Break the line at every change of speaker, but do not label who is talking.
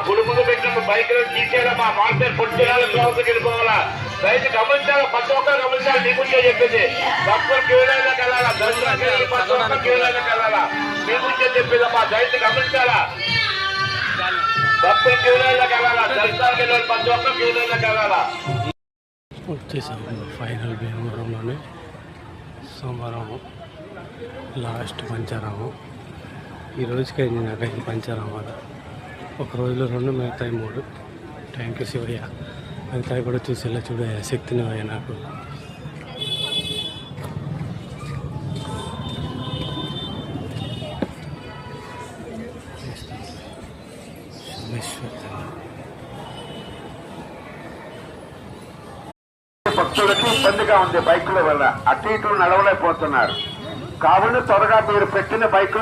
గుడుములు పెట్టిన బైకులు తీసేయాలమ్మా. మార్కెట్ పొట్టినాలు క్లాసుకి వెళ్ళిపోవాలా. రైతు గమనించాలి, ప్రతి ఒక్కరు గమనించాలి. మీ గురించే చెప్పింది. భక్తులు క్యూలైనా వెళ్ళాలా, దర్శనానికి వెళ్ళి ప్రతి ఒక్కరు క్యూలైనా వెళ్ళాలా. మీ గురించే చెప్పిందమ్మా. రైతు గమనించాలా, భక్తులు క్యూలైనాకి వెళ్ళాలా, దర్శనానికి వెళ్ళాలి ప్రతి ఒక్కరు క్యూలైనాకి వెళ్ళాలా.
వచ్చేసాము ఫైనల్ భీమవరంలోనే. సోమవారం లాస్ట్ పంచారాము. ఈ రోజుకి అయింది నాకు 5 పంచారాము వల్ల. ఒక రోజులో 2, మిగతాయి 3. Thank you Shivayya. మిగతాయి కూడా చూసేలా చూడయ్యా, శక్తినివయ్యా నాకు.
భక్తులకి ఇబ్బందిగా ఉంది బైకుల వల్ల. అటు ఇటు నడవలేకపోతున్నారు. కావున త్వరగా మీరు పెట్టిన బైకులు